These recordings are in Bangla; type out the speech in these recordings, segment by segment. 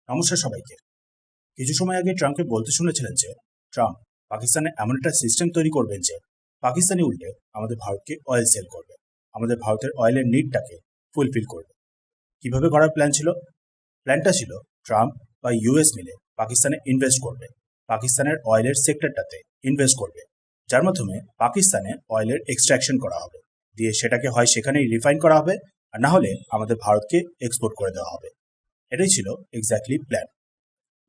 নমস্কার সবাইকে। কিছু সময় আগে ট্রাম্পকে বলতে শুনেছিলেন যে ট্রাম্প পাকিস্তানে এমন একটা সিস্টেম তৈরি করবেন যে পাকিস্তানি উল্টে আমাদের ভারতকে অয়েল সেল করবে, আমাদের ভারতের অয়েলের নিডটাকে ফুলফিল করবে। কিভাবে করার প্ল্যান ছিল? প্ল্যানটা ছিল ট্রাম্প বা ইউএস মিলে পাকিস্তানে ইনভেস্ট করবে, পাকিস্তানের অয়েলের সেক্টরটাতে ইনভেস্ট করবে, যার মাধ্যমে পাকিস্তানে অয়েলের এক্সট্রাকশন করা হবে, দিয়ে সেটাকে হয় সেখানেই রিফাইন করা হবে, আর না হলে আমাদের ভারতকে এক্সপোর্ট করে দেওয়া হবে। এটাই ছিল এক্স্যাক্টলি প্ল্যান।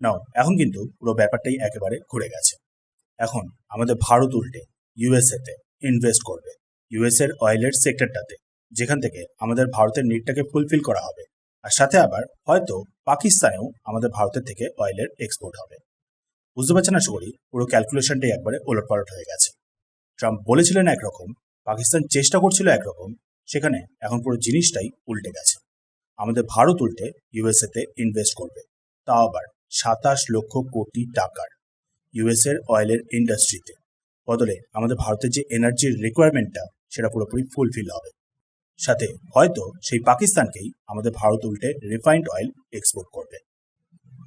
নাও এখন কিন্তু পুরো ব্যাপারটাই একেবারে ঘুরে গেছে। এখন আমাদের ভারত উল্টে ইউএসএতে ইনভেস্ট করবে, ইউএস এর অয়েলের সেক্টরটাতে, যেখান থেকে আমাদের ভারতের নিডটাকে ফুলফিল করা হবে, আর সাথে আবার হয়তো পাকিস্তানেও আমাদের ভারতের থেকে অয়েলের এক্সপোর্ট হবে। বুঝতে পারছেন? আশা করি পুরো ক্যালকুলেশনটাই একবারে ওলটপালট হয়ে গেছে। ট্রাম্প বলেছিলেন একরকম, পাকিস্তান চেষ্টা করছিল একরকম, সেখানে এখন পুরো জিনিসটাই উল্টে গেছে। আমাদের ভারত উল্টে ইউএসএতে ইনভেস্ট করবে, তাও আবার 27 লক্ষ কোটি টাকার, ইউএস এর অয়েলের ইন্ডাস্ট্রিতে। বদলে আমাদের ভারতের যে এনার্জির রিকোয়ারমেন্টটা সেটা পুরোপুরি ফুলফিল হবে। সাথে হয়তো সেই পাকিস্তানকেই আমাদের ভারত উল্টে রিফাইন্ড অয়েল এক্সপোর্ট করবে।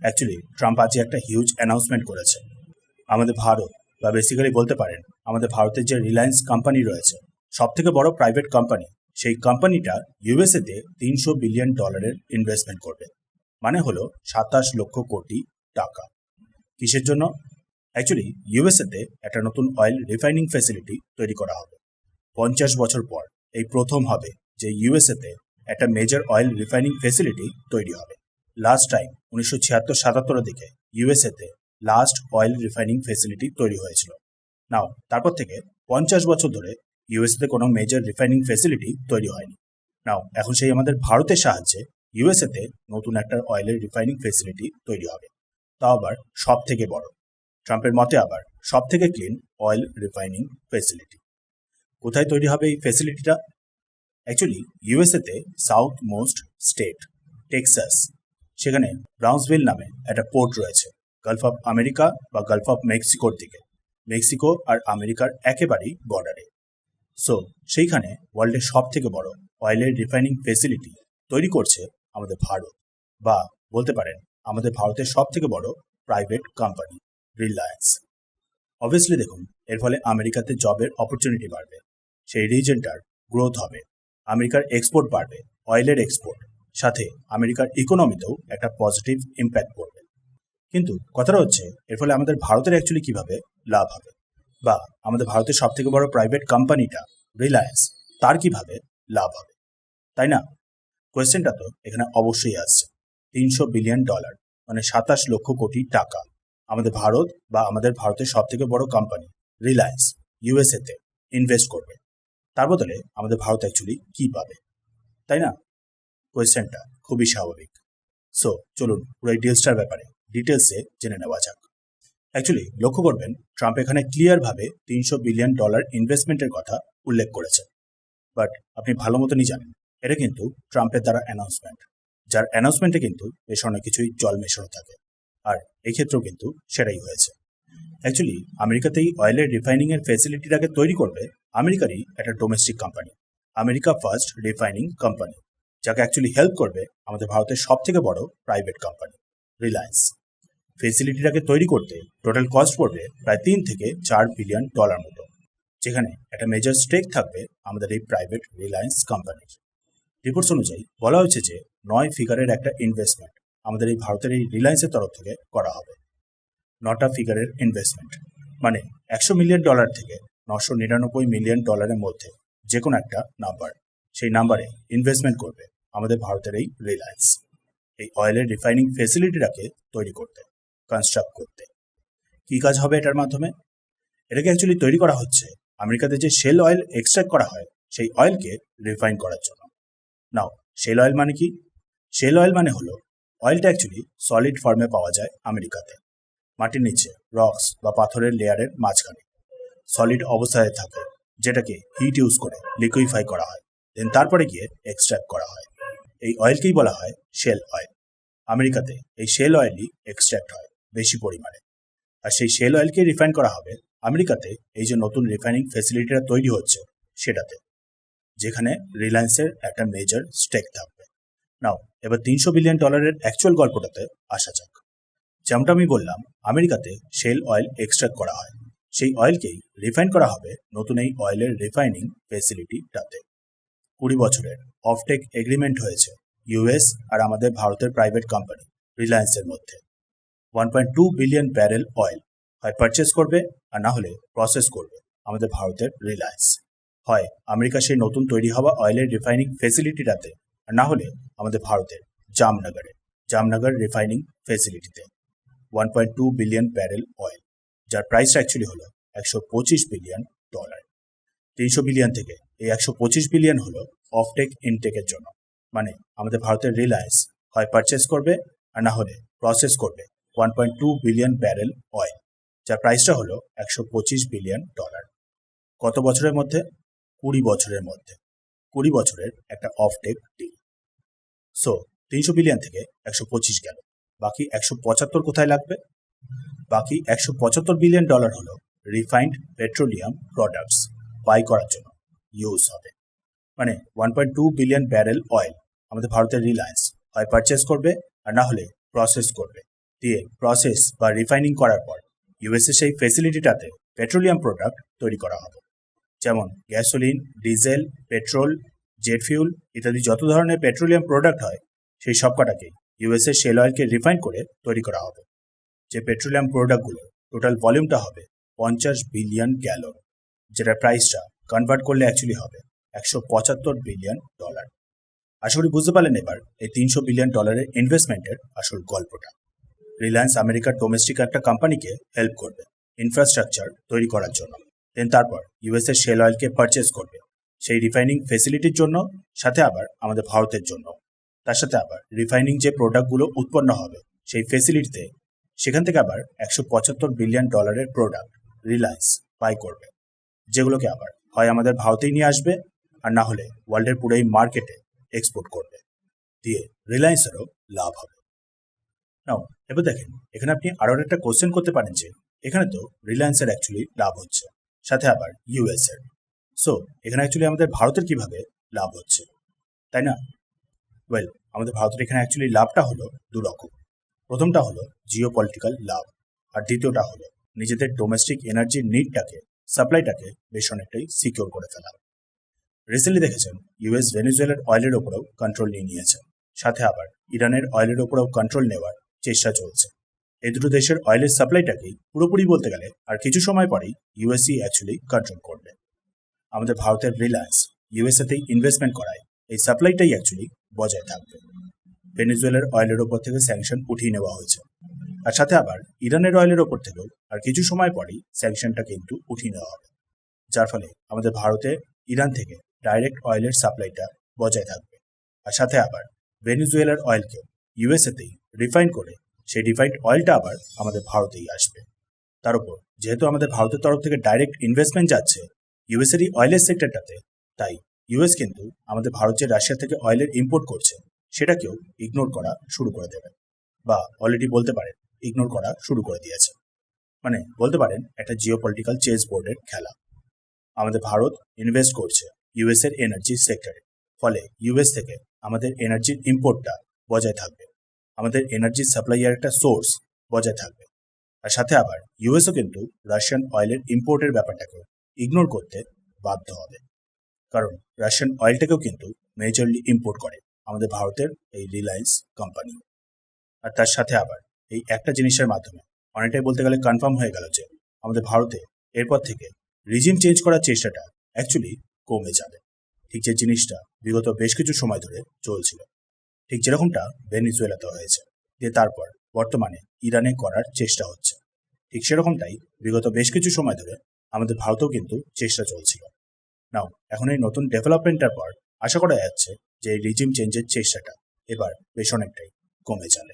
অ্যাকচুয়ালি ট্রাম্প আজ একটা হিউজ অ্যানাউন্সমেন্ট করেছে। আমাদের ভারত, বা বেসিক্যালি বলতে পারেন আমাদের ভারতের যে রিলায়েন্স কোম্পানি রয়েছে, সব থেকে বড় প্রাইভেট কোম্পানি, সেই কোম্পানিটা ইউএসএতে $300 বিলিয়ন ইনভেস্টমেন্ট করবে। মানে হলো 27 লক্ষ কোটি টাকা। কিসের জন্য? অ্যাকচুয়ালি ইউএসএতে একটা নতুন অয়েল রিফাইনিং ফ্যাসিলিটি তৈরি করা হবে। 50 বছর পর এই প্রথম হবে যে ইউএসএতে একটা মেজর অয়েল রিফাইনিং ফ্যাসিলিটি তৈরি হবে। লাস্ট টাইম 1976-77 দিকে ইউএসএতে লাস্ট অয়েল রিফাইনিং ফ্যাসিলিটি তৈরি হয়েছিল। নাও তারপর থেকে 50 বছর ধরে ইউএসএতে কোনো মেজর রিফাইনিং ফ্যাসিলিটি তৈরি হয়নি। নাও এখন সেই আমাদের ভারতের সাহায্যে ইউএসএতে নতুন একটা অয়েলের রিফাইনিং ফ্যাসিলিটি তৈরি হবে, তাও আবার সব থেকে বড়। ট্রাম্পের মতে আবার সব থেকে ক্লিন অয়েল রিফাইনিং ফ্যাসিলিটি। কোথায় তৈরি হবে এই ফ্যাসিলিটিটা? অ্যাকচুয়ালি ইউএসএতে সাউথ মোস্ট স্টেট টেক্সাস, সেখানে ব্রাউন্সভিল নামে একটা পোর্ট রয়েছে, গালফ অফ আমেরিকা বা গালফ অফ মেক্সিকোর দিকে, মেক্সিকো আর আমেরিকার একেবারেই বর্ডারে। সো সেইখানে ওয়ার্ল্ডের সব থেকে বড় অয়েলের রিফাইনিং ফ্যাসিলিটি তৈরি করছে আমাদের ভারত, বা বলতে পারেন আমাদের ভারতের সব থেকে বড় প্রাইভেট কোম্পানি রিলায়েন্স। অবভিয়াসলি দেখুন, এর ফলে আমেরিকাতে জবের অপরচুনিটি বাড়বে, সেই রিজনটার গ্রোথ হবে, আমেরিকার এক্সপোর্ট বাড়বে, অয়েলের এক্সপোর্ট, সাথে আমেরিকার ইকোনমিতেও একটা পজিটিভ ইম্প্যাক্ট পড়বে। কিন্তু কথাটা হচ্ছে, এর ফলে আমাদের ভারতের অ্যাকচুয়ালি কিভাবে লাভ হবে, বা আমাদের ভারতের সব থেকে বড় প্রাইভেট কোম্পানিটা রিলায়েন্স, তার কিভাবে লাভ হবে, তাই না? কোয়েশ্চেনটা তো এখানে অবশ্যই আসছে। $300 বিলিয়ন মানে 27 লক্ষ কোটি টাকা আমাদের ভারত বা আমাদের ভারতের সব থেকে বড় কোম্পানি রিলায়েন্স ইউএসএতে ইনভেস্ট করবে, তার বদলে আমাদের ভারত অ্যাকচুয়ালি কি পাবে, তাই না? কোয়েশ্চেনটা খুবই স্বাভাবিক। সো চলুন পুরো এই ডিলসটার ব্যাপারে ডিটেলসে জেনে নেওয়া যাক। অ্যাকচুয়ালি লক্ষ্য করবেন, ট্রাম্প এখানে ক্লিয়ারভাবে $300 বিলিয়ন ইনভেস্টমেন্টের কথা উল্লেখ করেছেন। বাট আপনি ভালো মতনই জানেন এটা কিন্তু ট্রাম্পের দ্বারা অ্যানাউন্সমেন্ট, যার অ্যানাউন্সমেন্টে কিন্তু বেশ অনেক কিছুই জল মেশানো থাকে, আর এক্ষেত্রেও কিন্তু সেটাই হয়েছে। অ্যাকচুয়ালি আমেরিকাতেই অয়েলের রিফাইনিংয়ের ফ্যাসিলিটিটাকে তৈরি করবে আমেরিকারই একটা domestic company, America first refining company, যাকে অ্যাকচুয়ালি হেল্প করবে আমাদের ভারতের সব থেকে বড় প্রাইভেট কোম্পানি রিলায়েন্স। ফেসিলিটিটাকে তৈরি করতে টোটাল কস্ট পড়বে প্রায় $3 থেকে $4 বিলিয়ন মতো, যেখানে একটা মেজর স্টেক থাকবে আমাদের এই প্রাইভেট রিলায়েন্স কোম্পানির। রিপোর্টস অনুযায়ী বলা হয়েছে যে 9 ফিগারের একটা ইনভেস্টমেন্ট আমাদের এই ভারতের এই রিলায়েন্সের তরফ থেকে করা হবে। 9টা ফিগারের ইনভেস্টমেন্ট মানে $100 মিলিয়ন থেকে $999 মিলিয়ন মধ্যে যে কোনো একটা নাম্বার, সেই নাম্বারে ইনভেস্টমেন্ট করবে আমাদের ভারতের এই রিলায়েন্স, এই অয়েলের রিফাইনিং ফেসিলিটিটাকে তৈরি করতে, কনস্ট্রাক্ট করতে। কি কাজ হবে এটার মাধ্যমে? এটাকে অ্যাকচুয়ালি তৈরি করা হচ্ছে আমেরিকাতে যে শেল অয়েল এক্সট্রাক্ট করা হয় সেই অয়েলকে রিফাইন করার জন্য। নাও শেল অয়েল মানে কি? শেল অয়েল মানে হলো অয়েলটা অ্যাকচুয়ালি সলিড ফর্মে পাওয়া যায় আমেরিকাতে, মাটির নিচে রক্স বা পাথরের লেয়ারের মাঝখানে সলিড অবস্থায় থাকে, যেটাকে হিট ইউজ করে লিকুইফাই করা হয়, দেন তারপরে গিয়ে এক্সট্রাক্ট করা হয়। এই অয়েলকেই বলা হয় শেল অয়েল। আমেরিকাতে এই শেল অয়েলই এক্সট্রাক্ট হয় বেশি পরিমাণে, আর সেই শেল অয়েলকে রিফাইন করা হবে আমেরিকাতে এই যে নতুন রিফাইনিং ফ্যাসিলিটিটা তৈরি হচ্ছে সেটাতে, যেখানে রিলায়েন্সের একটা মেজর স্টেক থাকবে। নাও এবার $300 বিলিয়ন অ্যাকচুয়াল গল্পটাতে আসা যাক। যেমনটা আমি বললাম, আমেরিকাতে শেল অয়েল এক্সট্রাক্ট করা হয়, সেই অয়েলকেই রিফাইন করা হবে নতুন এই অয়েলের রিফাইনিং ফেসিলিটিটাতে। 20 বছরের অফটেক এগ্রিমেন্ট হয়েছে ইউএস আর আমাদের ভারতের প্রাইভেট কোম্পানি রিলায়েন্সের মধ্যে। 1.2 বিলিয়ন ব্যারেল অয়েল হয় পারচেস করবে আর না হলে প্রসেস করবে আমাদের ভারতের রিলায়েন্স। হয় আমেরিকা সেই নতুন তৈরি হওয়া অয়েলের রিফাইনিং ফেসিলিটিটাতে, আর না হলে আমাদের ভারতের জামনগর রিফাইনিং ফেসিলিটিতে। 1.2 বিলিয়ন ব্যারেল অয়েল, যার প্রাইসটা অ্যাকচুয়ালি হলো $125 বিলিয়ন। 300 বিলিয়ন থেকে এই 125 বিলিয়ন হলো অফটেক ইনটেকের জন্য, মানে আমাদের ভারতের রিলায়েন্স হয় পারচেস করবে আর না হলে প্রসেস করবে 1.2 বিলিয়ন ব্যারেল অয়েল, যার প্রাইসটা হলো $125 বিলিয়ন। কত বছরের মধ্যে? 20 বছরের মধ্যে। 20 বছরের একটা অফটেক ডিল। সো 300 বিলিয়ন থেকে 125 গেল, বাকি 175 কোথায় লাগবে? বাকি $175 বিলিয়ন হলো রিফাইন্ড পেট্রোলিয়াম প্রোডাক্টস বাই করার জন্য ইউজ হবে। মানে 1.2 বিলিয়ন ব্যারেল অয়েল আমাদের ভারতের রিলায়েন্স হয় পারচেস করবে আর না হলে প্রসেস করবে, দিয়ে প্রসেস বা রিফাইনিং করার পর ইউএসএ সেই ফেসিলিটিটাতে পেট্রোলিয়াম প্রোডাক্ট তৈরি করা হবে। যেমন gasoline, diesel, petrol, jet fuel ইত্যাদি যত ধরনের পেট্রোলিয়াম প্রোডাক্ট হয় সেই সবকটাকে ইউএসএ শেল অয়েলকে রিফাইন করে তৈরি করা হবে। যে পেট্রোলিয়াম প্রোডাক্টগুলো টোটাল ভলিউমটা হবে 50 বিলিয়ন গ্যালন, যেটার প্রাইসটা কনভার্ট করলে অ্যাকচুয়ালি হবে $175 বিলিয়ন। আশা করি বুঝতে পারলেন এবার এই $300 বিলিয়ন ইনভেস্টমেন্টের আসল গল্পটা। রিলায়েন্স আমেরিকার ডোমেস্টিক একটা কোম্পানিকে হেল্প করবে ইনফ্রাস্ট্রাকচার তৈরি করার জন্য, দেন তারপর ইউএসএ শেল অয়েলকে পারচেস করবে সেই রিফাইনিং ফেসিলিটির জন্য, সাথে আবার আমাদের ভারতের জন্য। তার সাথে আবার রিফাইনিং যে প্রোডাক্টগুলো উৎপন্ন হবে সেই ফেসিলিটিতে, সেখান থেকে আবার $175 বিলিয়ন প্রোডাক্ট রিলায়েন্স বাই করবে, যেগুলোকে আবার হয় আমাদের ভারতেই নিয়ে আসবে আর না হলে ওয়ার্ল্ডের পুরো এই মার্কেটে এক্সপোর্ট করবে, দিয়ে রিলায়েন্সেরও লাভ হবে। নাও এবার দেখেন, এখানে আপনি আরও একটা কোশ্চেন করতে পারেন যে এখানে তো রিলায়েন্সের অ্যাকচুয়ালি লাভ হচ্ছে, সাথে আবার ইউএস এর, সো এখানে অ্যাকচুয়ালি আমাদের ভারতের কিভাবে লাভ হচ্ছে, তাই না? ওয়েল, আমাদের ভারতের এখানে অ্যাকচুয়ালি লাভটা হলো দুরকম। প্রথমটা হলো জিও পলিটিক্যাল লাভ, আর দ্বিতীয়টা হলো নিজেদের ডোমেস্টিক এনার্জির নিডটাকে, সাপ্লাইটাকে বেশ অনেকটাই সিকিউর করে ফেলা। রিসেন্টলি দেখেছেন ইউএস ভেনেজুয়েলার অয়েলের ওপরেও কন্ট্রোল নিয়ে নিয়েছে, সাথে আবার ইরানের অয়েলের ওপরেও কন্ট্রোল নেওয়ার চেষ্টা চলছে। এই দুটো দেশের অয়েলের সাপ্লাইটাকেই পুরোপুরি বলতে গেলে আর কিছু সময় পরেই ইউএসই অ্যাকচুয়ালি কন্ট্রোল করবে। আমাদের ভারতের রিলায়েন্স ইউএসএতেই ইনভেস্টমেন্ট করায় এই সাপ্লাইটাই অ্যাকচুয়ালি বজায় থাকবে। ভেনেজুয়েলার অয়েলের ওপর থেকে স্যাংশন উঠিয়ে নেওয়া হয়েছে, আর সাথে আবার ইরানের অয়েলের ওপর থেকেও আর কিছু সময় পরেই স্যাংশনটা কিন্তু উঠিয়ে নেওয়া হবে, যার ফলে আমাদের ভারতে ইরান থেকে ডাইরেক্ট অয়েলের সাপ্লাইটা বজায় থাকবে, আর সাথে আবার ভেনেজুয়েলার অয়েলকেও ইউএসএতেই রিফাইন করে সেই রিফাইন্ড অয়েলটা আবার আমাদের ভারতেই আসবে। তার উপর যেহেতু আমাদের ভারতের তরফ থেকে ডাইরেক্ট ইনভেস্টমেন্ট যাচ্ছে ইউএসএরই অয়েলের সেক্টরটাতে, তাই ইউএস কিন্তু আমাদের ভারত যে রাশিয়া থেকে অয়েলের ইম্পোর্ট করছে সেটাকেও ইগনোর করা শুরু করে দেবে, বা অলরেডি বলতে পারেন ইগনোর করা শুরু করে দিয়েছে। মানে বলতে পারেন একটা জিও পলিটিক্যাল চেস বোর্ডের খেলা। আমাদের ভারত ইনভেস্ট করছে ইউএস এর এনার্জি সেক্টরে, ফলে ইউএস থেকে আমাদের এনার্জির ইম্পোর্টটা বজায় থাকবে, আমাদের এনার্জি সাপ্লাইয়ের একটা সোর্স বজায় থাকবে, আর সাথে আবার ইউএসও কিন্তু রাশিয়ান অয়েলের ইম্পোর্টের ব্যাপারটাকেও ইগনোর করতে বাধ্য হবে, কারণ রাশিয়ান অয়েলটাকেও কিন্তু মেজরলি ইম্পোর্ট করে আমাদের ভারতের এই রিলায়েন্স কোম্পানি। আর তার সাথে আবার এই একটা জিনিসের মাধ্যমে অনেকটাই বলতে গেলে কনফার্ম হয়ে গেল যে আমাদের ভারতে এরপর থেকে রিজিম চেঞ্জ করার চেষ্টাটা অ্যাকচুয়ালি কমে যাবে, ঠিক যে জিনিসটা বিগত বেশ কিছু সময় ধরে চলছিল, ঠিক যেরকমটা ভেনেজুয়েলাতে হয়েছে, দিয়ে তারপর বর্তমানে ইরানে করার চেষ্টা হচ্ছে, ঠিক সেরকমটাই বিগত বেশ কিছু সময় ধরে আমাদের ভারতেও কিন্তু চেষ্টা চলছিল। নাও এখন এই নতুন ডেভেলপমেন্টের পর আশা করা যাচ্ছে যে এই রিজিম চেঞ্জের চেষ্টাটা এবার বেশ অনেকটাই কমে যাবে।